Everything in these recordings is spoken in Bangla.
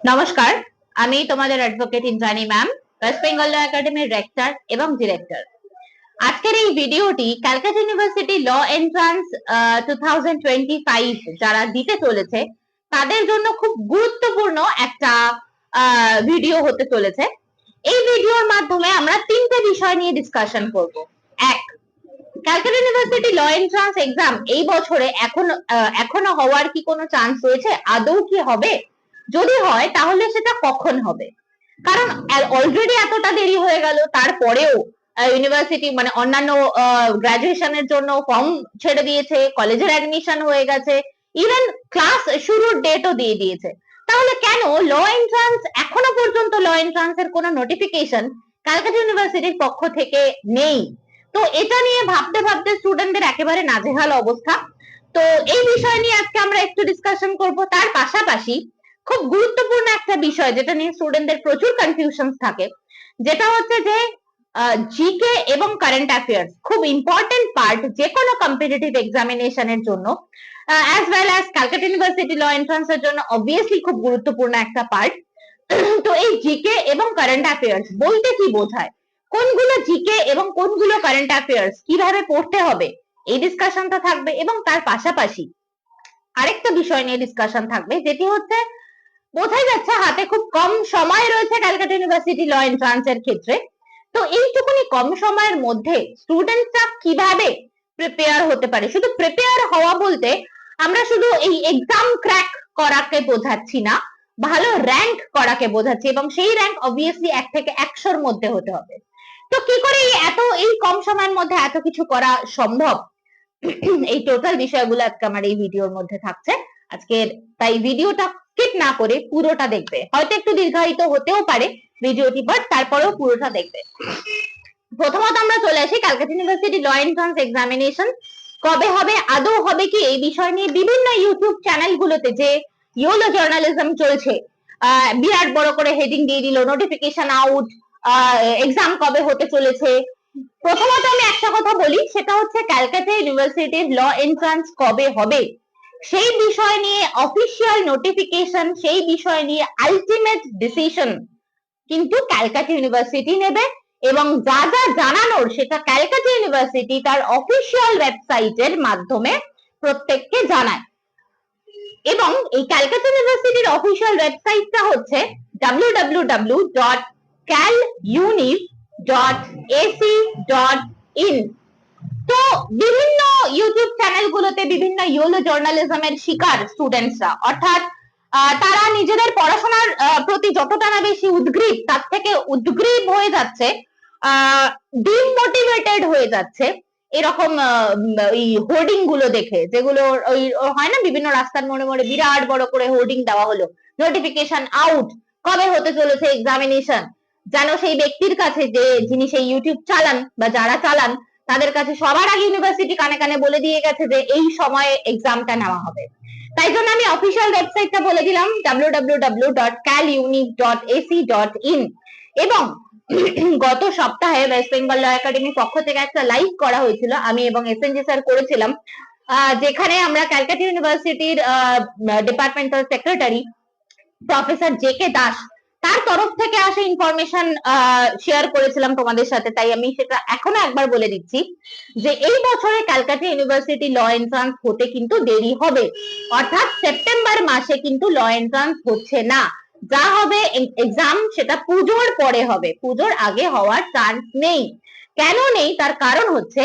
নমস্কার, আমি তোমাদের advocate Indrani ma'am, west Bengal law একাডেমির রেক্টর এবং ডিরেক্টর। আজকের এই ভিডিওটি ক্যালকাটা ইউনিভার্সিটি ল এন্ট্রান্স 2025 যারা দিতে চলেছে তাদের জন্য খুব গুরুত্বপূর্ণ একটা ভিডিও হতে চলেছে। এই ভিডিওর মাধ্যমে আমরা তিনটে বিষয় নিয়ে ডিসকাশন করব। এক, Calcutta university law entrance exam এই বছরে এখনো হওয়ার কি কোনো চান্স রয়েছে? আদৌ কি হবে? যদি হয় তাহলে সেটা কখন হবে? কারণ অলরেডি এতটা দেরি হয়ে গেল, তারপরেও ইউনিভার্সিটি মানে অন্যান্য গ্রাজুয়েশনের জন্য ফর্ম ছেড়ে দিয়েছে, কলেজের অ্যাডমিশন হয়ে গেছে, ইভেন ক্লাস শুরুর ডেটও দিয়ে দিয়েছে। তাহলে কেন ল এন্ট্রান্স এখনো পর্যন্ত ল এন্ট্রান্স এর কোনো নোটিফিকেশন ক্যালকাটা ইউনিভার্সিটির পক্ষ থেকে নেই? তো এটা নিয়ে ভাবতে ভাবতে স্টুডেন্টদের একেবারে নাজেহাল অবস্থা। তো এই বিষয় নিয়ে আজকে আমরা একটু ডিসকাশন করব। তার পাশাপাশি খুব গুরুত্বপূর্ণ একটা বিষয় যেটা নিয়ে স্টুডেন্টদের প্রচুর কনফিউশন থাকে, যেটা হচ্ছে যে জিকে এবং কারেন্ট অ্যাফেয়ার্স খুব ইম্পর্টেন্ট পার্ট যে কোনো কম্পিটিটিভ এক্সামিনেশনের জন্য, as well as Calcutta university law entrance এর জন্য অবভিয়াসলি খুব গুরুত্বপূর্ণ একটা পার্ট। তো এই জিকে এবং কারেন্ট অ্যাফেয়ার্স বলতে কি বোঝায়, কোনগুলো জিকে এবং কোনগুলো কারেন্ট অ্যাফেয়ার্স, কিভাবে পড়তে হবে, এই ডিসকাশনটা থাকবে। এবং তার পাশাপাশি আরেকটা বিষয় নিয়ে ডিসকাশন থাকবে, যেটি হচ্ছে বোঝাই যাচ্ছে হাতে খুব কম সময় রয়েছে ক্যালকাটা ইউনিভার্সিটি ল এন্ট্রান্স এর ক্ষেত্রে। তো এইটুকুনি কম সময়ের মধ্যে স্টুডেন্টরা কিভাবে প্রিপেয়ার হতে পারে। শুধু প্রিপেয়ার হওয়া বলতে আমরা শুধু এই এক্সাম ক্র্যাক করাকে বোঝাচ্ছি না, ভালো র্যাঙ্ক করাকে বোঝাচ্ছি, এবং সেই র্যাঙ্ক অবভিয়াসলি 1 থেকে 100-র মধ্যে হতে হবে। তো কি করে এই কম সময়ের মধ্যে এত কিছু করা সম্ভব, এই টোটাল বিষয়গুলো আজকে আমার এই ভিডিওর মধ্যে থাকছে আজকের। তাই ভিডিওটা স্কিপ না করে পুরোটা দেখবে। হয়তো একটু দীর্ঘায়িত হতেও পারে ভিডিওটি, বাট তারপরেও পুরোটা দেখবে। প্রথমত আমরা চলে আসি Calcutta university law entrance examination কবে হবে, আদৌ হবে কি, এই বিষয় নিয়ে বিভিন্ন ইউটিউব চ্যানেলগুলোতে যে ইয়োলো জার্নালিজম চলছে, বিরাট বড় করে হেডিং দিয়ে দিল, নোটিফিকেশন আউট, এক্সাম কবে হতে চলেছে। প্রথমত আমি একটা কথা বলি, সেটা হচ্ছে ক্যালকাটা ইউনিভার্সিটির ল এন্ট্রান্স কবে হবে সেই বিষয় নিয়ে অফিসিয়াল নোটিফিকেশন, সেই বিষয় নিয়ে আলটিমেট ডিসিশন কিন্তু ক্যালকাটা ইউনিভার্সিটি নেবে। এবং যা যা জানানোর সেটা ক্যালকাটা ইউনিভার্সিটি তার অফিসিয়াল ওয়েবসাইটের মাধ্যমে প্রত্যেককে জানায়। এবং এই ক্যালকাটা ইউনিভার্সিটির অফিসিয়াল ওয়েবসাইটটা হচ্ছে www.caluniv.ac.in। তো বিভিন্ন ইউটিউব চ্যানেলগুলোতে বিভিন্ন ইয়োলো জার্নালিজমের শিকার স্টুডেন্টসরা, অর্থাৎ তারা নিজেদের পড়াশোনার প্রতি যতটা না বেশি উদ্গ্রীব, তার থেকে উদ্গ্রীব হয়ে যাচ্ছে, ডিমোটিভেটেড হয়ে যাচ্ছে এরকম ওই হোর্ডিং গুলো দেখে, যেগুলো ওই হয় না বিভিন্ন রাস্তার মোড়ে মোড়ে বিরাট বড় করে হোর্ডিং দেওয়া হলো, নোটিফিকেশন আউট, কবে হতে চলেছে এক্সামিনেশন, যেন সেই ব্যক্তির কাছে যে যিনি সেই ইউটিউব চালান বা যারা চালান তাদের কাছে সবার আগে ইউনিভার্সিটি কানে কানে বলে দিয়ে গেছে যে এই সময়ে এক্সামটা নেওয়া হবে। তাই জন্য আমি অফিসিয়াল ওয়েবসাইটটা বলে দিলাম www.caluniv.ac.in। এবং গত সপ্তাহে ওয়েস্ট বেঙ্গল ল একাডেমির পক্ষ থেকে একটা লাইভ করা হয়েছিল, আমি এবং এসএনজি স্যার করেছিলাম, যেখানে আমরা ক্যালকাটা ইউনিভার্সিটির departmental secretary professor J K Das তার তরফ থেকে আসা ইনফরমেশন শেয়ার করেছিলাম তোমাদের সাথে। তাই আমি সেটা এখনো একবার বলে দিচ্ছি যে এই বছরে ক্যালকাটা ইউনিভার্সিটি ল এন্ট্রান্স হতে কিন্তু দেরি হবে, অর্থাৎ সেপ্টেম্বর মাসে কিন্তু ল এন্ট্রান্স হচ্ছে না। যা হবে এক্সাম সেটা পুজোর পরে হবে, পুজোর আগে হওয়ার চান্স নেই। কেন নেই তার কারণ হচ্ছে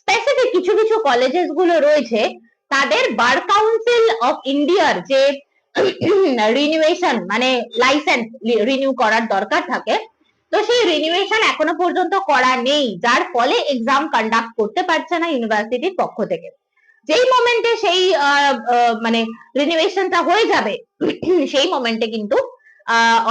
স্পেসিফিক কিছু কিছু কলেজেস গুলো রয়েছে, তাদের বার কাউন্সিল অফ ইন্ডিয়ার যে রিনিউয়েশন মানে লাইসেন্স রিনিউ করার দরকার থাকে, তো সেই রিনিউয়েশন এখনো পর্যন্ত করা নেই, যার ফলে এক্সাম কন্ডাক্ট করতে পারছে না ইউনিভার্সিটির পক্ষ থেকে। যেই মোমেন্টে সেই মানে রিনিউয়েশনটা হয়ে যাবে সেই মোমেন্টে কিন্তু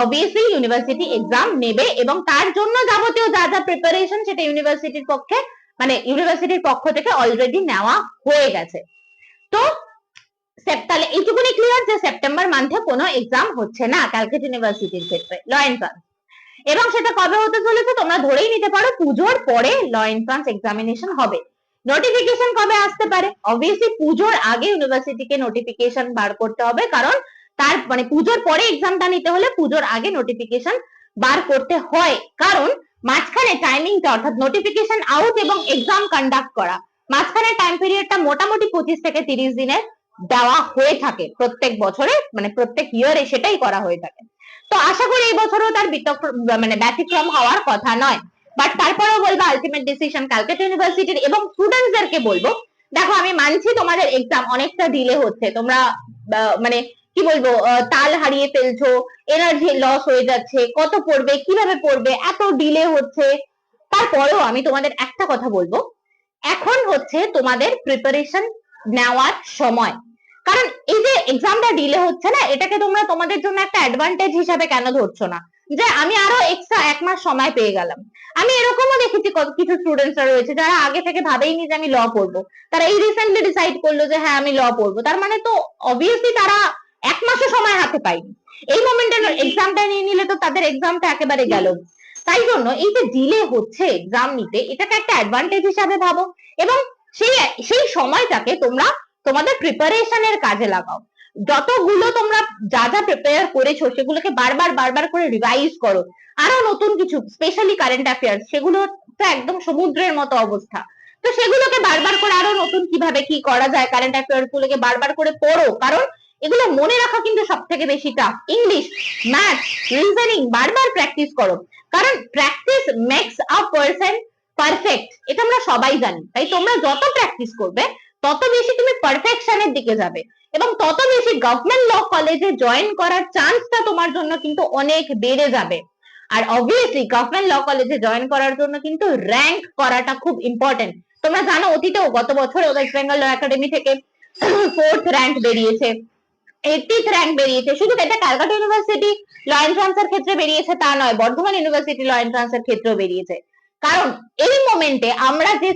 অবভিয়াসলি ইউনিভার্সিটি এক্সাম নেবে, এবং তার জন্য যাবতীয় যা যা প্রিপারেশন সেটা ইউনিভার্সিটির পক্ষে মানে ইউনিভার্সিটির পক্ষ থেকে অলরেডি নেওয়া হয়ে গেছে। তো তাহলে এইটুকুনি ক্লিয়ার যে সেপ্টেম্বর মান্থে কোনো এক্সাম হচ্ছে না ক্যালকাটা ইউনিভার্সিটির ক্ষেত্রে ল এন্ট্রান্স। এবং সেটা কবে হতে চলেছে তোমরা ধরেই নিতে পারো, পুজোর পরে ল এন্ট্রান্স এক্সামিনেশন হবে। নোটিফিকেশন কবে আসতে পারে? অবভিয়াসলি পুজোর আগে ইউনিভার্সিটিকে নোটিফিকেশন বার করতে হবে, কারণ তার মানে পুজোর পরে এক্সামটা নিতে হলে পুজোর আগে নোটিফিকেশন বার করতে হয়, কারণ মাঝখানে টাইমিংটা অর্থাৎ নোটিফিকেশন আউট এবং এক্সাম কন্ডাক্ট করা মাঝখানে টাইম পিরিয়ডটা মোটামুটি 25 থেকে 30 দিনের দেওয়া হয়ে থাকে প্রত্যেক বছরে, মানে প্রত্যেক ইয়ারে সেটাই করা হয়ে থাকে। তো আশা করি এই বছরও তার মানে ব্যতিক্রম হওয়ার কথা নয়। বাট তারপরেও বলবো আলটিমেট ডিসিশন ক্যালকাটা ইউনিভার্সিটির, এবং স্টুডেন্টসদেরকে বলবো দেখো আমি মানছি তোমাদের এক্সাম অনেকটা ডিলে হচ্ছে, তোমরা মানে কি বলবো তাল হারিয়ে ফেলছো, এনার্জি লস হয়ে যাচ্ছে, কত পড়বে কিভাবে পড়বে এত ডিলে হচ্ছে। তারপরেও আমি তোমাদের একটা কথা বলবো, এখন হচ্ছে তোমাদের প্রিপারেশন নেওয়ার সময়। কারণ এই যে এক্সামটা ডিলে হচ্ছে না, এটাকে তোমরা তোমাদের জন্য একটা অ্যাডভান্টেজ হিসাবে কেন ধরছো না, যে আমি আরো এক্সট্রা 1 মাস সময় পেয়ে গেলাম। আমি এরকমও দেখেছি কিছু স্টুডেন্টসরা রয়েছে যারা আগে থেকে ভাবেইনি যে আমি ল পড়বো, তারা এই রিসেন্টলি ডিসাইড করলো যে হ্যাঁ আমি ল পড়বো, তার মানে তো অবভিয়াসলি তারা 1 মাসও সময় হাতে পায়নি, এই মোমেন্টে এক্সামটা নিয়ে নিলে তো তাদের এক্সামটা একেবারে গেল। তাই জন্য এই যে ডিলে হচ্ছে এক্সাম নিতে, এটাকে একটা অ্যাডভান্টেজ হিসাবে ভাবো, এবং সেই সময়টাকে তোমরা তোমাদের প্রিপারেশনের কাজে লাগাও। যতগুলো তোমরা যা যা প্রিপেয়ার করেছো সেগুলোকে বারবার বারবার করে রিভাইজ করো। আরো নতুন কিছু স্পেশালি কারেন্ট অ্যাফেয়ার্স, সেগুলো তো একদম সমুদ্রের মতো অবস্থা, তো সেগুলোকে বারবার করে আরো নতুন কিভাবে কি করা যায় কারেন্ট অ্যাফেয়ার্স গুলোকে বারবার করে পড়ো, কারণ এগুলো মনে রাখা কিন্তু সব থেকে বেশি টাফ। ইংলিশ, ম্যাথ, রিজনিং বারবার প্র্যাকটিস করো, কারণ practice makes a person perfect, এটা আমরা সবাই জানি। তাই তোমরা যত প্র্যাকটিস করবে তত বেশি তুমি পারফেকশনের দিকে যাবে, এবং তত বেশি গভর্নমেন্ট ল কলেজে জয়েন করার চান্সটা তোমার জন্য কিন্তু অনেক বেড়ে যাবে। আর অবভিয়াসলি গভর্নমেন্ট ল কলেজে জয়েন করার জন্য কিন্তু র্যাঙ্ক করাটা খুব ইম্পর্টেন্ট। তোমরা জানো অতীতেও গত বছর ওয়েস্ট বেঙ্গল ল একাডেমি থেকে 4th র্যাঙ্ক বেরিয়েছে, 80th র্যাঙ্ক বেরিয়েছে। শুধু এটা ক্যালকাটা ইউনিভার্সিটি ল এন্ট্রান্সের ক্ষেত্রে বেরিয়েছে তা নয়, বর্ধমান ইউনিভার্সিটি ল এন্ট্রান্সের ক্ষেত্রেও বেরিয়েছে। কারণ এই মোমেন্টে আমরা যে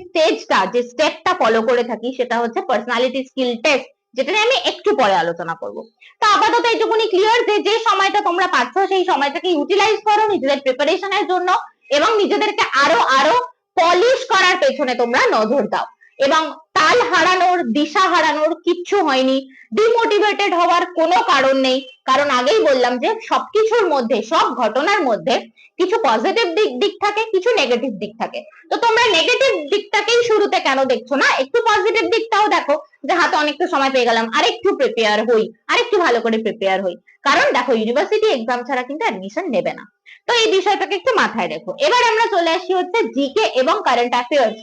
স্টেপটা ফলো করে থাকি সেটা হচ্ছে পার্সোনালিটি স্কিল টেস্ট, যেটা নিয়ে আমি একটু পরে আলোচনা করব। তো আপাতত এইটুকুনি ক্লিয়ার যে যে সময়টা তোমরা পাচ্ছ সেই সময়টাকে ইউটিলাইজ করো নিজেদের প্রিপারেশনের জন্য, এবং নিজেদেরকে আরো আরো পলিশ করার পেছনে তোমরা নজর দাও। এবং তাল হারানোর, দিশা হারানোর কিচ্ছু হয়নি, ডিমোটিভেটেড হওয়ার কোনো কারণ নেই, কারণ আগেই বললাম যে সবকিছুর মধ্যে, সব ঘটনার মধ্যে কিছু পজিটিভ দিক থাকে, কিছু নেগেটিভ দিক থাকে। তো তোমরা নেগেটিভ দিকটাকেই শুরুতে কেন দেখছো না, একটু পজিটিভ দিকটাও দেখো, যে হাতে অনেকটা সময় পেয়ে গেলাম, আরেকটু প্রিপেয়ার হই, আরেকটু ভালো করে প্রিপেয়ার হই। কারণ দেখো ইউনিভার্সিটি এক্সাম ছাড়া কিন্তু অ্যাডমিশন নেবে না, তো এই বিষয়টাকে একটু মাথায় রেখো। এবার আমরা চলে আসি হচ্ছে জিকে এবং কারেন্ট অ্যাফেয়ার্স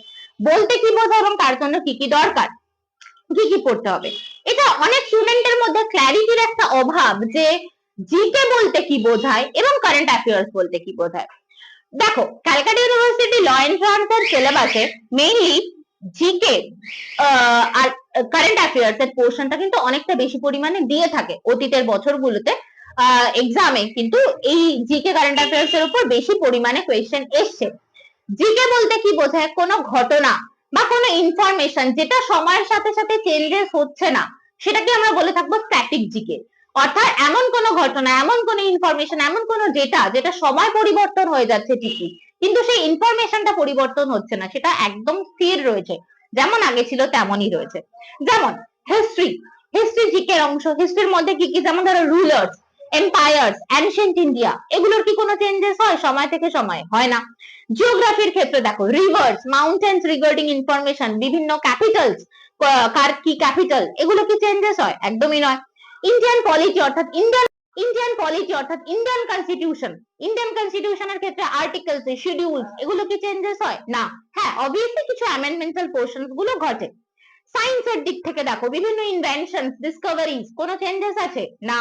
বলতে কি বোঝায় এবং তার জন্য কি কি দরকার, কি কি পড়তে হবে। এটা অনেক স্টুডেন্টের মধ্যে ক্ল্যারিটির একটা অভাব যে জিকে বলতে কি বোঝায় এবং কারেন্ট অ্যাফেয়ার্স বলতে কি বোঝায়। দেখো ক্যালকাটা ইউনিভার্সিটি ল এন্ট্রান্সের সিলেবাসে মেইনলি জিকে আর কারেন্ট অ্যাফেয়ার্স এর পোর্শনটা কিন্তু অনেকটা বেশি পরিমাণে দিয়ে থাকে অতীতের বছরগুলোতে। এক্সামে কিন্তু এই জিকে কারেন্ট অ্যাফেয়ার্স এর উপর বেশি পরিমাণে কোয়েশ্চেন এসছে। জিকে বলতে কি বোঝায়, কোনো ঘটনা বা কোনো ইনফরমেশন যেটা সময়ের সাথে সাথে চেঞ্জেস হচ্ছে না, সেটাকে আমরা বলে থাকবো স্ট্যাটিক জিকে। অর্থাৎ এমন কোনো ঘটনা, এমন কোনো ইনফরমেশন, এমন কোনো ডেটা যেটা সময় পরিবর্তন হয়ে যাচ্ছে ঠিকই, কিন্তু সেই ইনফরমেশনটা পরিবর্তন হচ্ছে না, সেটা একদম স্থির রয়েছে, যেমন আগে ছিল তেমনই রয়েছে। যেমন হিস্ট্রি জিকের অংশ। হিস্ট্রির মধ্যে কি কি, যেমন ধরো রুলার্স, এম্পায়ার্স, অ্যানশিয়েন্ট ইন্ডিয়া, এগুলোর কি কোনো চেঞ্জেস হয় সময় থেকে সময়? হয় না। জিওগ্রাফির ক্ষেত্রে দেখো রিভার্স, মাউন্টেন্স রিগার্ডিং ইনফরমেশন, বিভিন্ন ক্যাপিটালস, কার কি ক্যাপিটাল, এগুলো কি চেঞ্জেস হয়? একদমই নয়। ইন্ডিয়ান পলিটি অর্থাৎ ইন্ডিয়ান কনস্টিটিউশনের ক্ষেত্রে আর্টিকেলস, শিডিউলস, এগুলো কি চেঞ্জেস হয়? না। হ্যাঁ অবভিয়াসলি কিছু অ্যামেন্ডমেন্টাল পোর্শনস গুলো ঘটে। সায়েন্সের দিক থেকে দেখো বিভিন্ন ইনভেনশনস, ডিসকভারিজ, কোনো চেঞ্জেস আছে? না।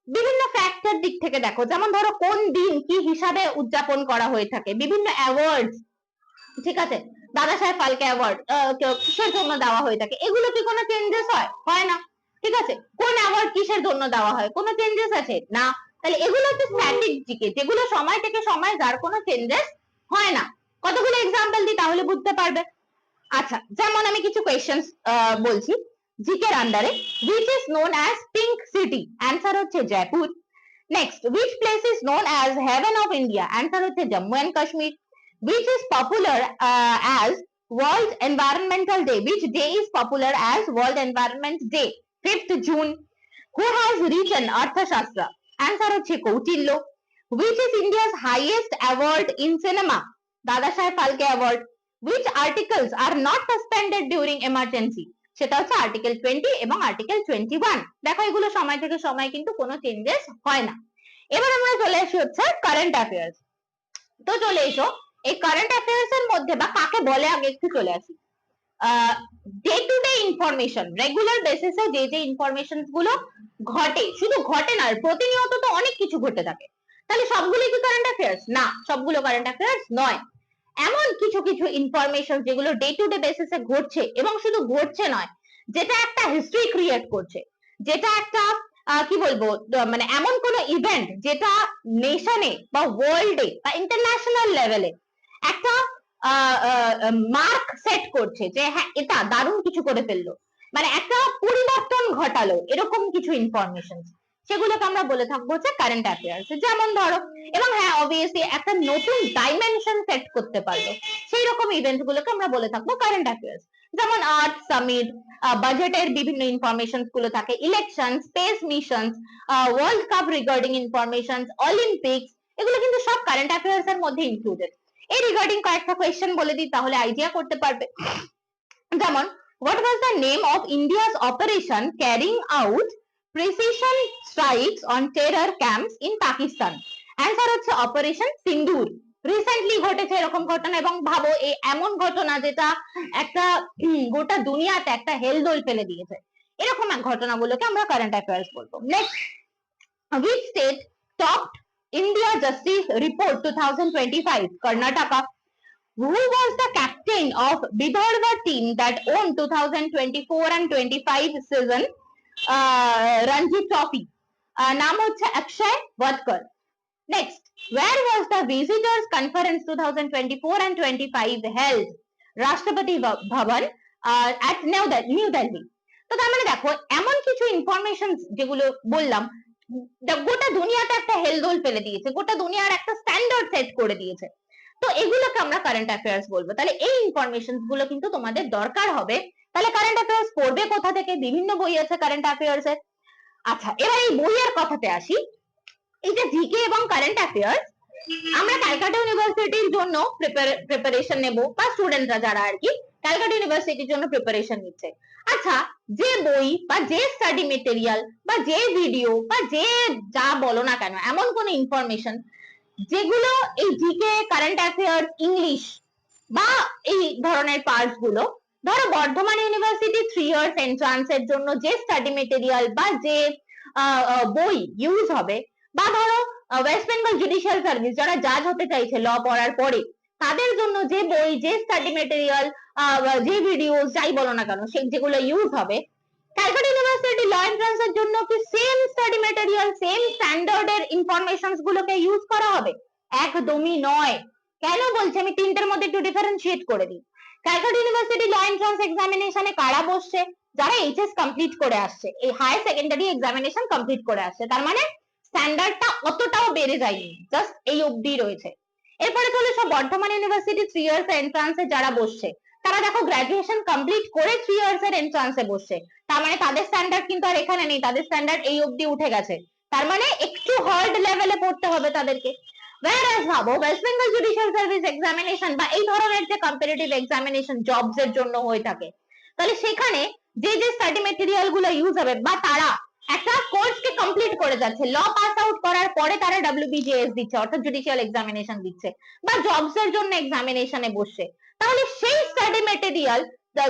বিভিন্ন ফ্যাক্টর দিক থেকে দেখো, যেমন ধরো কোন দিন কি হিসাবে উদযাপন করা হয়ে থাকে, বিভিন্ন অ্যাওয়ার্ডস, ঠিক আছে, দাদা সাহেব ফালকে অ্যাওয়ার্ড কিসের জন্য দেওয়া হয়ে থাকে, এগুলো কি কোনো চেঞ্জেস হয়? হয় না। ঠিক আছে, কোন অ্যাওয়ার্ড কিসের জন্য দেওয়া হয়, কোনো চেঞ্জেস আছে? না। তাহলে এগুলো হচ্ছে স্ট্যাটিক জিকে, যেগুলো সময় থেকে সময় যার কোনো চেঞ্জেস হয় না। কতগুলো এক্সাম্পল দিই তাহলে বুঝতে পারবে। আচ্ছা, যেমন আমি কিছু কোয়েশ্চেন্স বলছি জিকের আন্ডারে। which is known as pink city, answer হচ্ছে Jaipur. Next, which place is known as heaven of India, answer হচ্ছে Jammu and Kashmir. which is popular as world environmental day, which day is popular as world environment day, 5th June. Who has written Arthashastra? Answer হচ্ছে Kautilya. Which is India's highest award in cinema? Dada Saheb Phalke award. Which articles are not suspended during emergency? সেটা হচ্ছে আর্টিকেল 20 এবং আর্টিকেল 21। দেখো এগুলো সময় থেকে সময় কিন্তু কোনো চেঞ্জেস হয় না। এবার আমরা চলে আসি হচ্ছে কারেন্ট অ্যাফেয়ার্স। তো চলে এসো, এই কারেন্ট অ্যাফেয়ার্স এর মধ্যে বা কাকে বলে আগে একটু চলে আসি। Day to day information, regular বেসিসে যে যে ইনফরমেশন গুলো ঘটে, শুধু ঘটে না, প্রতিনিয়ত তো অনেক কিছু ঘটে থাকে, তাহলে সবগুলো কি কারেন্ট অ্যাফেয়ার্স? না, সবগুলো কারেন্ট অ্যাফেয়ার্স নয়। এমন কিছু কিছু ইনফরমেশন যেগুলো ডে টু ডে বেসিসে ঘটছে, এবং শুধু ঘটছে নয়, যেটা একটা হিস্ট্রি ক্রিয়েট করছে, যেটা একটা কি বলবো, মানে এমন কোন ইভেন্ট যেটা নেশনে বা ওয়ার্ল্ডে বা ইন্টারন্যাশনাল লেভেলে একটা মার্ক সেট করছে যে হ্যাঁ এটা দারুণ কিছু করে ফেললো, মানে একটা পরিবর্তন ঘটালো, এরকম কিছু ইনফরমেশন, সেগুলোকে আমরা বলে থাকবো হচ্ছে কারেন্ট অ্যাফেয়ার্স। যেমন ধরো, এবং হ্যাঁ অবভিয়াসলি একটা নতুন ডাইমেনশন সেট করতে পারলো, সেই রকম ইভেন্ট গুলোকে আমরা বলে থাকবো কারেন্ট অ্যাফেয়ার্স। যেমন আর্থ সামিট, বাজেটের বিভিন্ন ইনফরমেশন গুলো থাকে, election, space mission, world cup regarding information, Olympics, এগুলো কিন্তু সব কারেন্ট অ্যাফেয়ার্স এর মধ্যে ইনক্লুডেড। এই রিগার্ডিং কয়েকটা কোয়েশ্চেন বলে দিই, তাহলে আইডিয়া করতে পারবে। যেমন, what was the name of India's operation carrying out precision strikes on terror camps in Pakistan? Answer হচ্ছে অপারেশন সিন্দুর। রিসেন্টলি ঘটেছে এরকম ঘটনা, এবং ভাবো এই এমন ঘটনা যেটা একটা গোটা দুনিয়াতে একটা হেলদোল ফেলে দিয়েছে, এরকম এক ঘটনাগুলোকে আমরা কারেন্ট অ্যাফেয়ার্স বলবো। Next, which state topped India Justice Report 2025? Karnataka. Who was the captain of Vidarbha team that won 2024 and 25 season Ranji Trophy? নাম হচ্ছে অক্ষয় ওয়াদকর। Next, where was the Visitors Conference 2024 and 25 held? রাষ্ট্রপতি ভবন at New Delhi. তো তার মানে দেখো, এমন কিছু ইনফরমেশন যেগুলো বললাম, গোটা দুনিয়াতে একটা হেলদোল ফেলে দিয়েছে, গোটা দুনিয়ার একটা স্ট্যান্ডার্ড সেট করে দিয়েছে, তো এগুলোকে আমরা কারেন্ট অ্যাফেয়ার্স বলবো। তাহলে এই ইনফরমেশন গুলো কিন্তু তোমাদের দরকার হবে। তাহলে কারেন্ট অ্যাফেয়ার্স পড়বে কোথা থেকে? বিভিন্ন বই আছে কারেন্ট অ্যাফেয়ার্স এর। আচ্ছা, এবার এই বইয়ের কথাতে আসি। এই যে জিকে এবং কারেন্ট অ্যাফেয়ার্স, আমরা ক্যালকাটা ইউনিভার্সিটির জন্য প্রিপারেশন নেব, বা স্টুডেন্টরা যারা আর কি ক্যালকাটা ইউনিভার্সিটির জন্য প্রিপারেশন নিচ্ছে, আচ্ছা যে বই বা যে স্টাডি মেটেরিয়াল বা যে ভিডিও বা যে যা বলো না কেন, এমন কোন ইনফরমেশন যেগুলো এই জিকে, কারেন্ট অ্যাফেয়ার্স, ইংলিশ বা এই ধরনের পার্টস গুলো, ধরো বর্ধমান ইউনিভার্সিটি 3 ইয়ার্স এন্ট্রান্স এর জন্য যে স্টাডি মেটেরিয়াল বা যে বই ইউজ হবে, বা ধরো ওয়েস্ট বেঙ্গল জুডিশিয়াল সার্ভিস যারা জাজ হতে চাইছে ল পড়ার পরে, তাদের জন্য যে বই, যে স্টাডি মেটেরিয়াল, যে ভিডিও যাই বলো না কেন, সেই যেগুলো ইউজ হবে, ক্যালকাটা ইউনিভার্সিটি ল এন্ট্রান্স এর জন্য কি সেম স্টাডি মেটেরিয়াল, সেম স্ট্যান্ডার্ডের ইনফরমেশনস গুলোকে ইউজ করা হবে? একদমই নয়। কেন বলছি আমি তিনটের মধ্যে একটু ডিফারেন্সিয়েট করে দিই। ক্যালকাটা ইউনিভার্সিটি ল এন্ট্রান্স এক্সামিনেশনে কারা বসছে? যারা এইচএস কমপ্লিট করে আসছে, এই হায়ার সেকেন্ডারি এক্সামিনেশন কমপ্লিট করে আসছে, তার মানে স্ট্যান্ডার্ডটা অতটাও বেড়ে যায়নি, জাস্ট এই অবধি রয়েছে। এরপরে চলে সব বর্ধমান ইউনিভার্সিটি 3 ইয়ার্স এন্ট্রান্সে যারা বসছে, তারা দেখো গ্রাজুয়েশন কমপ্লিট করে 3 ইয়ার্স এর এন্ট্রান্সে বসছে, তার মানে তাদের স্ট্যান্ডার্ড কিন্তু আর এখানে নেই, তাদের স্ট্যান্ডার্ড এই অবধি উঠে গেছে, তার মানে একটু হার্ড লেভেলে পড়তে হবে তাদেরকে। whereas ভাবো West Bengal judicial service examination বা এই ধরনের যে কম্পিটিটিভ এক্সামিনেশন জবস এর জন্য হয়ে থাকে, তাহলে সেখানে যে যে স্টাডি মেটেরিয়াল গুলো ইউজ হবে, বা তারা একটা কোর্স কে কমপ্লিট করে যাচ্ছে, ল পাস আউট করার পরে তারা ডব্লিউবিজিএস দিচ্ছে, অর্থাৎ জুডিশিয়াল এক্সামিনেশন দিচ্ছে, বা জবস এর জন্য এক্সামিনেশনে বসছে, তাহলে সেই স্টাডি মেটেরিয়াল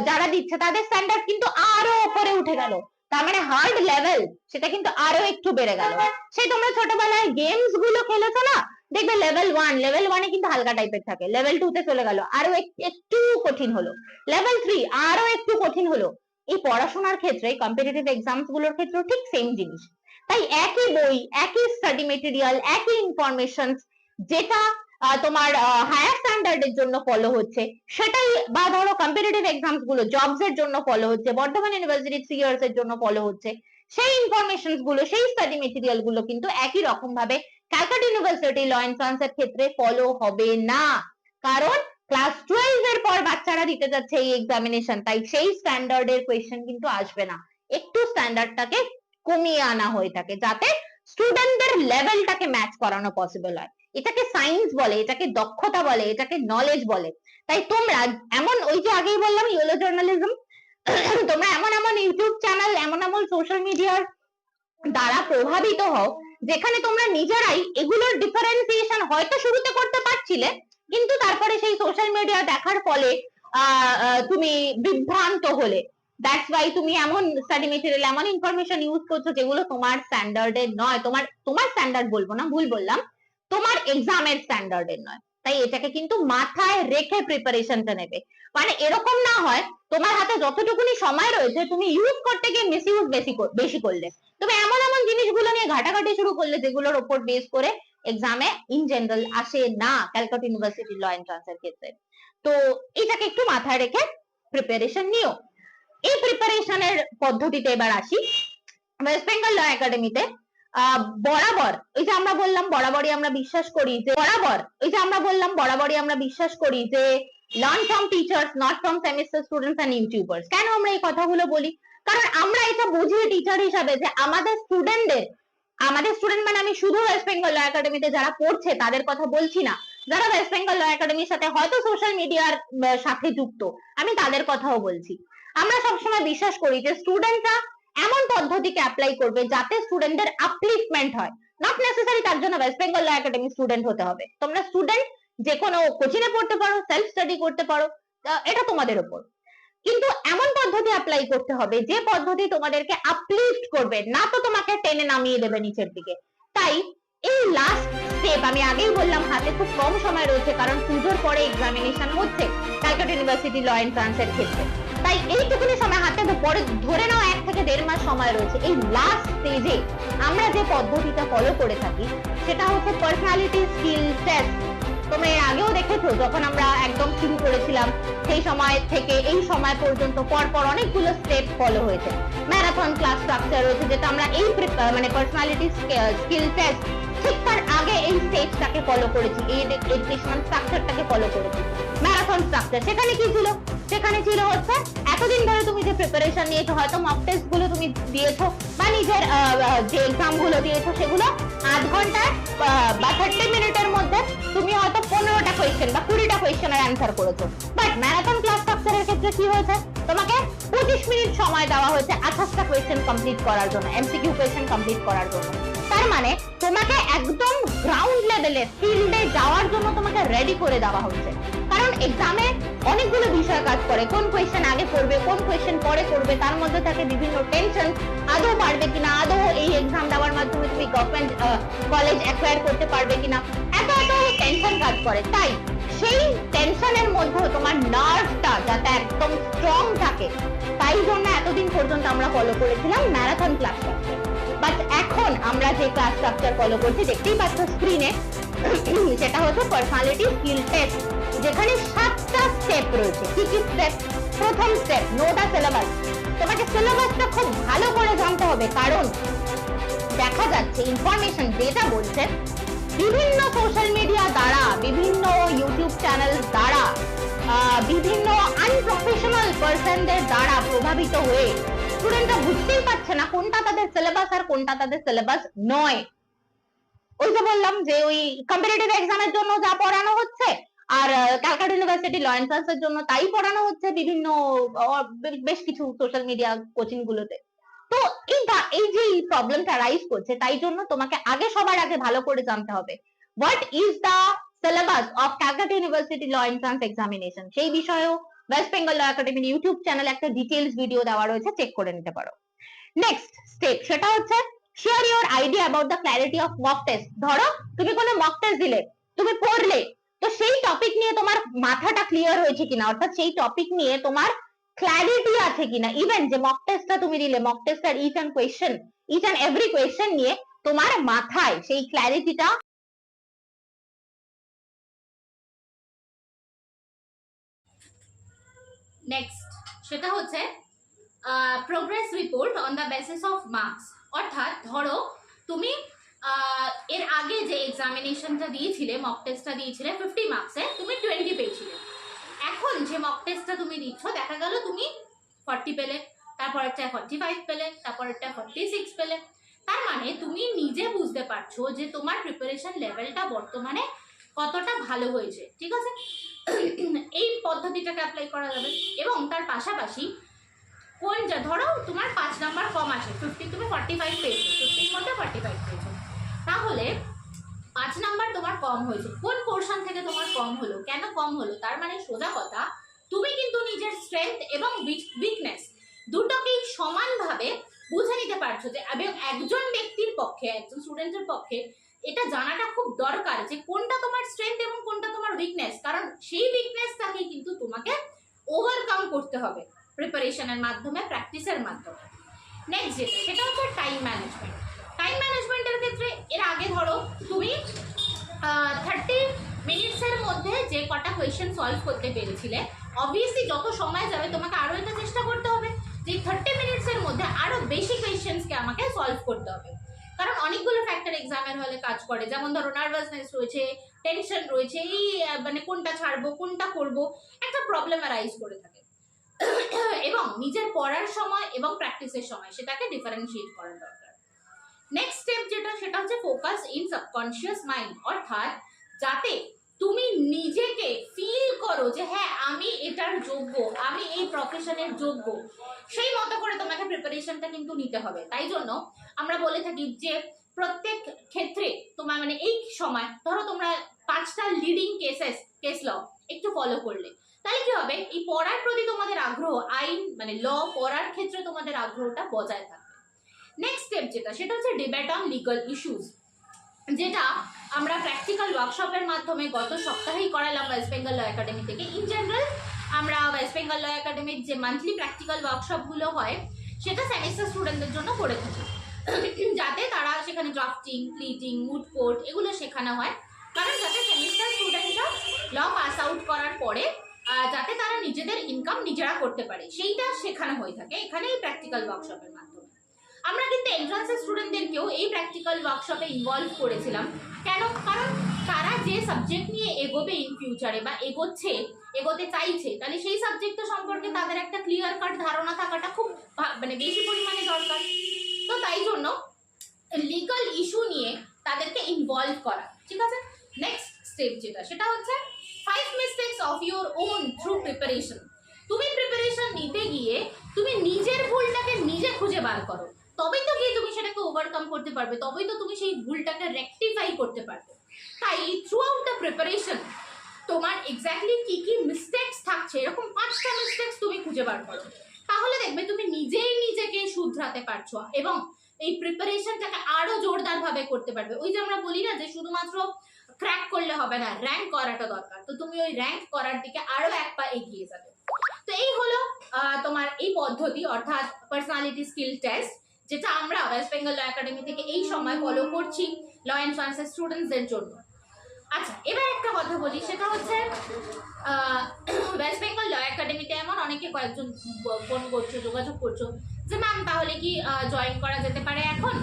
যারা দিচ্ছে তাদের স্ট্যান্ডার্ড কিন্তু আরো উপরে উঠে গেল, তার মানে হার্ড লেভেল সেটা কিন্তু আরো একটু বেড়ে গেল। সেই তোমরা ছোটবেলায় গেমস গুলো খেলেছো না, দেখবে লেভেল 1 এ কিন্তু হালকা টাইপের থাকে, লেভেল 2 তে চলে গেল আরো একটু কঠিন হলো, লেভেল 3 আরো একটু কঠিন হলো। এই পড়াশোনার ক্ষেত্রে, কম্পিটিটিভ এক্সামস গুলোর ক্ষেত্রে ঠিক সেম জিনিস। তাই একই বই, একই স্টাডি মেটেরিয়াল, একই ইনফরমেশন যেটা তোমার হায়ার স্ট্যান্ডার্ডের জন্য ফলো হচ্ছে, সেটাই, বা ধরো কম্পিটিটিভ এক্সামস গুলো জবস এর জন্য ফলো হচ্ছে, বর্ধমান ইউনিভার্সিটি 3 ইয়ার্স এর জন্য ফলো হচ্ছে, সেই ইনফরমেশন গুলো, সেই স্টাডি মেটেরিয়াল গুলো কিন্তু একই রকম ভাবে ক্যালকাটা ইউনিভার্সিটি ল এন্ট্রান্স এর ক্ষেত্রে ফলো হবে না, কারণ ক্লাস 12 এর পর বাচ্চারা দিতে যাচ্ছে এই এক্সামিনেশন, তাই সেই স্ট্যান্ডার্ডের কোয়েশ্চেন কিন্তু আসবে না, একটু স্ট্যান্ডার্ডটাকে কমিয়ে আনা হয়ে থাকে, যাতে স্টুডেন্টদের লেভেলটাকে ম্যাচ করানো পসিবল হয়। এটাকে সায়েন্স বলে, এটাকে দক্ষতা বলে, এটাকে নলেজ বলে। তাই তোমরা এমন, ওই যে আগেই বললাম ইয়েলো জার্নালিজম, তোমরা এমন এমন ইউটিউব চ্যানেল, এমন এমন সোশ্যাল মিডিয়ার দ্বারা প্রভাবিত হও যেখানে তোমরা নিজেরাই এগুলোর ডিফারেন্সিয়েশন হয়তো শুরুতে করতে পারছিলে, কিন্তু তারপরে সেই সোশ্যাল মিডিয়া দেখার ফলে তুমি বিভ্রান্ত হলে। দ্যাটস ওয়াই তুমি এমন স্টাডি মেটেরিয়াল, এমন ইনফরমেশন ইউজ করছো যেগুলো তোমার স্ট্যান্ডার্ডের নয়, তোমার স্ট্যান্ডার্ড বলবো না, ভুল বললাম, তোমার এক্সামের স্ট্যান্ডার্ডের নয়। তাই এটাকে কিন্তু মাথায় রেখে প্রিপারেশনটা নেবে। মানে এরকম না হয় তোমার হাতে যতটুকুনি সময় রয়েছে তুমি ইউজ করতে গিয়ে মিসইউজ বেশি করলে, তুমি এমন এমন জিনিসগুলো নিয়ে ঘাটাঘাটি শুরু করলে যেগুলোর উপর বেস করে এক্সামে ইন জেনারেল আসে না ক্যালকাটা ইউনিভার্সিটি ল এন্ট্রান্সের ক্ষেত্রে। তো এটাকে একটু মাথায় রেখে প্রিপারেশন নিও। এই প্রিপারেশনের পদ্ধতিতে এবার আসি। ওয়েস্ট বেঙ্গল ল একাডেমিতে বরাবর, ওই যে আমরা বললাম বরাবরই আমরা বিশ্বাস করি যে learn from teachers not from semester students and YouTubers. কেন আমরা এই কথাগুলো বলি? কারণ আমরা এটা বুঝি টিচার হিসাবে যে আমাদের স্টুডেন্ট মানে আমি শুধু ওয়েস্ট বেঙ্গল ল একাডেমিতে যারা পড়ছে তাদের কথা বলছি না, যারা ওয়েস্ট বেঙ্গল ল একাডেমির সাথে হয়তো সোশ্যাল মিডিয়ার সাথে যুক্ত, আমি তাদের কথাও বলছি। আমরা সবসময় বিশ্বাস করি যে স্টুডেন্টরা এমন পদ্ধতিকে অ্যাপ্লাই করবে যাতে স্টুডেন্টদের আপলিফটমেন্ট হয়। নট নেসেসারি তার জন্য ওয়েস্ট বেঙ্গল ল একাডেমি স্টুডেন্ট হতে হবে। তোমরা স্টুডেন্ট যে কোনো কোচিং এ পড়তে পারো, সেলফ স্টাডি করতে পারো, এটা তোমাদের উপর। কিন্তু এমন পদ্ধতি অ্যাপ্লাই করতে হবে যে পদ্ধতি তোমাদেরকে আপলিফট করবে, না তো তোমাকে টেনে নামিয়ে দেবে নিচের দিকে। তাই এই লাস্ট স্টেপ, আমি আগেই বললাম হাতে খুব কম সময় রয়েছে, কারণ পুজোর পরে এক্সামিনেশন হচ্ছে ক্যালকাটা ইউনিভার্সিটি ল এন্ট্রান্সের ক্ষেত্রে। তাই এইটুকুনি সময় হাতে পরে ধরে নাও 1 থেকে 1.5 মাস সময় রয়েছে। এই লাস্ট স্টেজে আমরা যে পদ্ধতিটা ফলো করে থাকি সেটা হচ্ছে পার্সোনালিটি স্কিল টেস্ট। তোমরা এর আগেও দেখেছো, যখন আমরা একদম শুরু করেছিলাম সেই সময় থেকে এই সময় পর্যন্ত পরপর অনেকগুলো স্টেপ ফলো হয়েছে। ম্যারাথন ক্লাস স্ট্রাকচার রয়েছে, যেটা আমরা এই মানে পার্সোনালিটি স্কিল টেস্ট ঠিক তার আগে এই স্টেজটাকে ফলো করেছি, এই এডুকেশনাল স্ট্রাকচারটাকে ফলো করেছি। ম্যারাথন স্ট্রাকচার সেখানে কি ছিল? সেখানে ছিল হচ্ছে এতদিন ধরে তুমি যে প্রিপারেশন নিয়েছো, হয়তো মক টেস্ট গুলো তুমি দিয়েছো বা নিজের যে এক্সাম গুলো দিয়েছো, সেগুলো 8 ঘন্টায় বা 30 মিনিটের মধ্যে তুমি হয়তো 15টা কোয়েশ্চেন বা 20টা কোয়েশ্চেনের অ্যান্সার করেছো। বাট ম্যারাথন ক্লাস স্ট্রাকচারের ক্ষেত্রে কি হয়েছে? তোমাকে 25 মিনিট সময় দেওয়া হয়েছে 28টা কোয়েশ্চেন কমপ্লিট করার জন্য, এমসিকিউ কোয়েশ্চেন কমপ্লিট করার জন্য। তার মানে তোমাকে একদম গ্রাউন্ড লেভেলে ফিল্ডে যাওয়ার জন্য তোমাকে রেডি করে দেওয়া হচ্ছে। কারণ এক্সামে অনেকগুলো বিষয় কাজ করে, কোন কোয়েশ্চেন আগে করবে, কোন কোয়েশ্চেন পরে করবে, তার মধ্যে থাকে বিভিন্ন টেনশন, আদৌ পারবে কিনা, আদৌ এই এক্সাম দেওয়ার মাধ্যমে তুমি গভর্নমেন্ট কলেজ অ্যাকোয়ার করতে পারবে কিনা, এত এত টেনশন কাজ করে। তাই সেই টেনশনের মধ্যে তোমার নার্ভটা যাতে একদম স্ট্রং থাকে, তাই জন্য এতদিন পর্যন্ত আমরা ফলো করেছিলাম ম্যারাথন ক্লাস স্ট্রাকচার। বাট এখন আমরা যে ক্লাস স্ট্রাকচার ফলো করছি দেখতেই পাচ্ছ স্ক্রিনে, সেটা হচ্ছে পার্সোনালিটি স্কিল টেস্ট, যেখানে 7টা স্টেপ রয়েছে। কি কি স্টেপ? প্রথম স্টেপ, নো দা সিলেবাস। তোমাকে সিলেবাসটা খুব ভালো করে জানতে হবে, কারণ দেখা যাচ্ছে ইনফরমেশন যেটা বলছে বিভিন্ন সোশ্যাল মিডিয়া দ্বারা, বিভিন্ন ইউটিউব চ্যানেল দ্বারা, বিভিন্ন আনপ্রফেশনাল পার্সনদের দ্বারা প্রভাবিত হয়ে স্টুডেন্টরা বুঝতেই পারছে না কোনটা তাদের সিলেবাস আর কোনটা তাদের সিলেবাস নয়। ওই যে বললাম যে ওই কম্পিটিটিভ এক্সামের জন্য যা পড়ানো হচ্ছে আর ক্যালকাটা ইউনিভার্সিটি ল এন্ট্রান্সের জন্য তাই পড়ানো হচ্ছে বিভিন্ন বেশ কিছু সোশ্যাল মিডিয়া কোচিং গুলোতে। তো এই যে প্রবলেমটা রাইজ করছে, তাই জন্য তোমাকে সবার আগে ভালো করে জানতে হবে what is the syllabus of Calcutta university law entrance examination. সেই বিষয়েও ওয়েস্ট বেঙ্গল ল একাডেমির ইউটিউব চ্যানেলে একটা ডিটেইলস ভিডিও দেওয়া রয়েছে, চেক করে নিতে পারো। নেক্সট স্টেপ, সেটা হচ্ছে share your idea about the clarity of mock test. ধরো তুমি কোনো মক টেস্ট দিলে, তুমি পড়লে, তো সেই টপিক নিয়ে তোমার মাথাটা ক্লিয়ার হয়েছে কিনা, অর্থাৎ সেই টপিক নিয়ে তোমার ক্ল্যারিটি আছে কিনা। ইভেন যে মক টেস্টটা তুমি দিলে, মক টেস্টের ইচ অ্যান্ড এভরি কোয়েশ্চেন নিয়ে তোমার মাথায় সেই ক্ল্যারিটিটা নেক্সট সেটা হচ্ছে progress report on the basis of marks. অর্থাৎ ধরো তুমি এর আগে যে এক্সামিনেশনটা দিয়েছিলে, মক টেস্টটা দিয়েছিলে 50 মার্কসে, তুমি 20 পেয়েছিলে। এখন যে মক টেস্টটা তুমি দিচ্ছ, দেখা গেল তুমি 40 পেলে, তারপরেরটায় 45 পেলে, তারপরেরটা 46 পেলে। তার মানে তুমি নিজে বুঝতে পারছো যে তোমার প্রিপারেশন লেভেলটা বর্তমানে কতটা ভালো হয়েছে, ঠিক আছে? এই পদ্ধতিটাকে অ্যাপ্লাই করা যাবে। এবং তার পাশাপাশি ধরো তোমার 5 নাম্বার কম আসে, 50 তুমি 45 পেয়েছো, 50 মধ্যে 45 পেয়েছো, তাহলে 5 নাম্বার তোমার কম হয়েছে। কোন পোর্শন থেকে তোমার কম হলো, কেন কম হলো? তার মানে সোজা কথা, তুমি কিন্তু নিজের স্ট্রেংথ এবং উইকনেস দুটোকেই সমানভাবে বুঝে নিতে পারছো। যে এবং একজন ব্যক্তির পক্ষে, একজন স্টুডেন্টের পক্ষে এটা জানাটা খুব দরকার যে কোনটা তোমার স্ট্রেংথ এবং কোনটা তোমার উইকনেস, কারণ সেই উইকনেসটাকে কিন্তু তোমাকে ওভারকাম করতে হবে প্রিপারেশনের মাধ্যমে, প্র্যাকটিসের মাধ্যমে। নেক্সট যেটা, সেটা হচ্ছে টাইম ম্যানেজমেন্ট। টাইম ম্যানেজমেন্টের ক্ষেত্রে এর আগে ধরো তুমি 30 মিনিটসের মধ্যে যে কটা কোয়েশ্চেন সলভ করতে পেরেছিলে, অবভিয়াসলি যত সময় যাবে তোমাকে আরও এটা চেষ্টা করতে হবে যে 30 মিনিটসের মধ্যে আরও বেশি কোয়েশ্চেন্সকে আমাকে সলভ করতে হবে। কারণ অনেকগুলো ফ্যাক্টর এক্সামের হলে কাজ করে, যেমন ধরো নার্ভাসনেস রয়েছে, টেনশন রয়েছে, এই মানে কোনটা ছাড়বো কোনটা করবো, একটা প্রবলেম অ্যারাইজ করে থাকে। এবং নিজের পড়ার সময় এবং প্র্যাকটিসের সময় সেটাকে ডিফারেন্সিয়েট করার দরকার। নেক্সট স্টেপ যেটা, সেটা হচ্ছে ফোকাস ইন সাবকনশিয়াস মাইন্ড, অর্থাৎ যাতে তুমি নিজেকে ফিল করো যে হ্যাঁ আমি এটার যোগ্য, আমি এই প্রফেশনের যোগ্য, সেই মতো করে তোমাকে প্রিপারেশনটা কিন্তু নিতে হবে। তাই জন্য আমরা বলে থাকি যে প্রত্যেক ক্ষেত্রে তোমার মানে এই সময় ধরো তোমরা 5টা লিডিং কেস ল একটু ফলো করলে, তাহলে কি হবে, এই পড়ার প্রতি তোমাদের আগ্রহ, আইন মানে ল পড়ার ক্ষেত্রে তোমাদের আগ্রহটা বজায় থাকবে। নেক্সট স্টেপ যেটা, সেটা হচ্ছে ডিবেট অন লিগাল ইস্যুস, যেটা আমরা প্র্যাকটিক্যাল ওয়ার্কশপের মাধ্যমে গত সপ্তাহেই করালাম ওয়েস্ট বেঙ্গল ল একাডেমি থেকে। ইন জেনারেল আমরা ওয়েস্ট বেঙ্গল ল একাডেমির যে মান্থলি প্র্যাকটিক্যাল ওয়ার্কশপগুলো হয় সেটা সেমিস্টার স্টুডেন্টদের জন্য করে থাকি, যাতে তারা সেখানে ড্রাফটিং, প্লিটিং, মুড কোর্ট এগুলো শেখানো হয়, কারণ যাতে সেমিস্টার স্টুডেন্টরা ল পাস আউট করার পরে যাতে তারা নিজেদের ইনকাম নিজেরা করতে পারে, সেইটা শেখানো হয়ে থাকে এখানে এই প্র্যাকটিক্যাল ওয়ার্কশপের মাধ্যমে। আমরা কিন্তু এন্ট্রান্সের স্টুডেন্টদেরকেও এই প্র্যাকটিক্যাল ওয়ার্কশপে ইনভলভ করেছিলাম। কেন? কারণ তারা যে সাবজেক্ট নিয়ে এগোবে ইন ফিউচারে বা এগোতে চাইছে, তাহলে সেই সাবজেক্ট সম্পর্কে তাদের একটা ক্লিয়ার কাট ধারণা থাকাটা খুব মানে বেশি পরিমাণে দরকার। তো তাই জন্য লিগাল ইস্যু নিয়ে তাদেরকে ইনভলভ করা, ঠিক আছে? নেক্সট স্টেপ যেটা, সেটা হচ্ছে 5 mistakes of your own through preparation. তুমি প্রিপারেশন নিতে গিয়ে তুমি নিজের ভুলটাকে নিজে খুঁজে বার করো, তবেই তো গিয়ে তুমি সেটাকে ওভারকাম করতে পারবে, তবেই তো তুমি সেই ভুলটাকে রেকটিফাই করতে পারবে। তাই থ্রু আউট দ্য প্রিপারেশন তোমার এক্স্যাক্টলি কি কি মিস্টেকস থাকছে, এরকম 5টা মিস্টেকস তুমি খুঁজে বার করো, তাহলে দেখবে তুমি নিজেই নিজেকে শুধরাতে পারছো এবং এই প্রিপারেশনটাকে আরো জোরদার ভাবে করতে পারবে। ওই যে আমরা বলি না যে শুধুমাত্র ক্র্যাক করলে হবে না, র্যাঙ্ক করাটা দরকার, তো তুমি ওই র্যাঙ্ক করার দিকে আরো এক পা এগিয়ে যাবে। তো এই হলো তোমার এই পদ্ধতি, অর্থাৎ পার্সোনালিটি স্কিল টেস্ট, যেটা আমরা ওয়েস্ট বেঙ্গল ল একাডেমি থেকে এই সময় ফলো করছি ল এন্ট্রান্সের স্টুডেন্টসদের জন্য। আচ্ছা, এবার একটা কথা বলি, সেটা হচ্ছে ওয়েস্ট বেঙ্গল ল একাডেমিতে এমন অনেকে কয়েকজন ফোন করছো, যোগাযোগ করছো যে ম্যাম তাহলে কি জয়েন করা যেতে পারে এখন?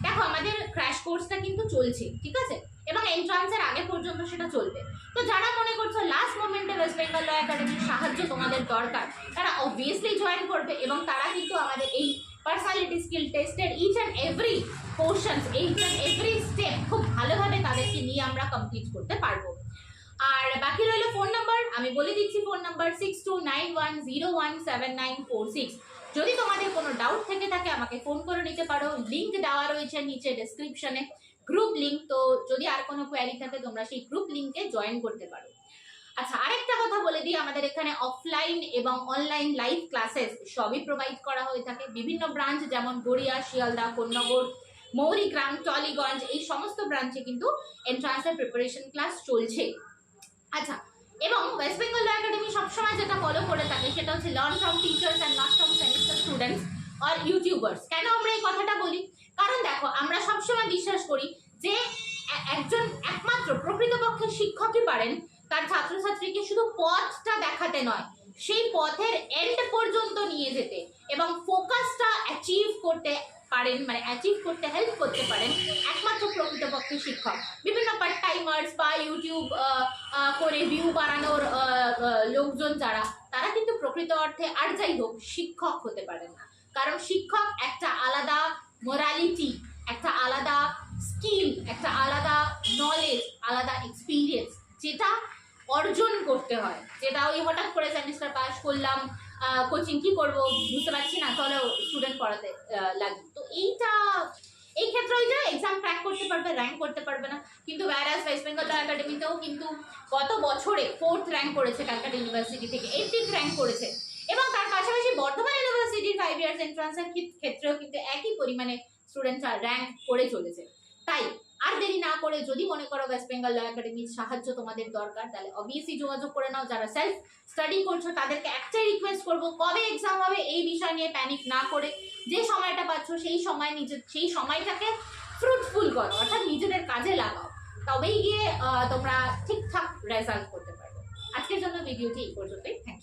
দেখো, আমাদের ক্র্যাশ কোর্সটা কিন্তু চলছে, ঠিক আছে, এবং এন্ট্রান্সের আগে পর্যন্ত সেটা চলবে। তো যারা মনে করছো লাস্ট মোমেন্টে ওয়েস্ট বেঙ্গল ল একাডেমির সাহায্য তোমাদের দরকার, তারা অবভিয়াসলি জয়েন করবে এবং তারা কিন্তু আমাদের এই পার্সোনালিটি স্কিল টেস্টের each and every portions, each and every step খুব ভালোভাবে তাদেরকে নিয়ে আমরা কমপ্লিট করতে পারবো। আর বাকি রইল ফোন নাম্বার, আমি বলে দিচ্ছি ফোন নাম্বার 6291017946। যদি তোমাদের কোনো ডাউট থেকে থাকে আমাকে ফোন করে নিতে পারো, লিঙ্ক দেওয়া রয়েছে নিচে ডেসক্রিপশনে, গ্রুপ লিঙ্ক, তো যদি আর কোনো কোয়ারি থাকে তোমরা সেই গ্রুপ লিঙ্কে জয়েন করতে পারো। আচ্ছা, আরেকটা কথা বলে দিই, আমাদের এখানে অফলাইন এবং অনলাইন লাইভ ক্লাসেস সবই প্রোভাইড করা হয়ে থাকে। বিভিন্ন ব্রাঞ্চ যেমন গড়িয়া, শিয়ালদা, কোন্নগর, মৌরিগ্রাম, টলিগঞ্জ, এই সমস্ত ব্রাঞ্চে কিন্তু এন্ট্রান্সের প্রিপারেশন ক্লাস চলছে। আচ্ছা, এবং ওয়েস্ট বেঙ্গল ল একাডেমি সবসময় যেটা ফলো করে থাকে সেটা হচ্ছে learn from teachers and not from semester students আর ইউটিউবার্স। কেন আমরা এই কথাটা বলি? কারণ দেখো, আমরা সবসময় বিশ্বাস করি যে একজন একমাত্র প্রকৃতপক্ষে শিক্ষকই পারেন তার ছাত্রছাত্রীকে শুধু পথটা দেখাতে নয়, সেই পথের এন্ড পর্যন্ত নিয়ে যেতে এবং ফোকাসটা অ্যাচিভ করতে পারেন, মানে অ্যাচিভ করতে হেল্প করতে পারেন একমাত্র প্রকৃতপক্ষে শিক্ষক। বিভিন্ন পার্ট টাইমার্স বা ইউটিউব করে ভিউ বাড়ানোর লোকজন যারা, তারা কিন্তু প্রকৃত অর্থে আর যাই হোক শিক্ষক হতে পারেন না। কারণ শিক্ষক একটা আলাদা মোরালিটি, একটা আলাদা স্কিল, একটা আলাদা নলেজ, আলাদা এক্সপিরিয়েন্স যেটা অর্জন করতে হয়, যেটা ওই হঠাৎ করে সেমিস্টার পাস করলাম, কোচিং কি করব বুঝতে পারছি না, চলো স্টুডেন্ট পড়াতে লাগি। তো এই ক্ষেত্রে ওই যে এক্সাম ক্র্যাক করতে পারবে, র্যাঙ্ক করতে পারবে না। কিন্তু whereas ওয়েস্ট বেঙ্গল ল একাডেমিতেও কিন্তু গত বছরে 4th র্যাঙ্ক করেছে ক্যালকাটা ইউনিভার্সিটি থেকে, 80th র্যাঙ্ক করেছে, এবং তার পাশাপাশি বর্ধমান ইউনিভার্সিটির 5 ইয়ার্স এন্ট্রান্সের ক্ষেত্রেও কিন্তু একই পরিমাণে স্টুডেন্টরা র্যাঙ্ক করে চলেছে। তাই আর দেরি না করে যদি মনে করো ওয়েস্ট বেঙ্গল ল একাডেমির সাহায্য তোমাদের দরকার, তাহলে অবভিয়াসলি যোগাযোগ করে নাও। যারা সেলফ স্টাডি করছো তাদেরকে একটাই রিকোয়েস্ট করবো, কবে এক্সাম হবে এই বিষয় নিয়ে প্যানিক না করে যে সময়টা পাচ্ছ সেই সময়টাকে ফ্রুটফুল করো, অর্থাৎ নিজেদের কাজে লাগাও, তবেই গিয়ে তোমরা ঠিকঠাক রেজাল্ট করতে পারবে। আজকের জন্য ভিডিওটি এই পর্যন্তই। Thank you.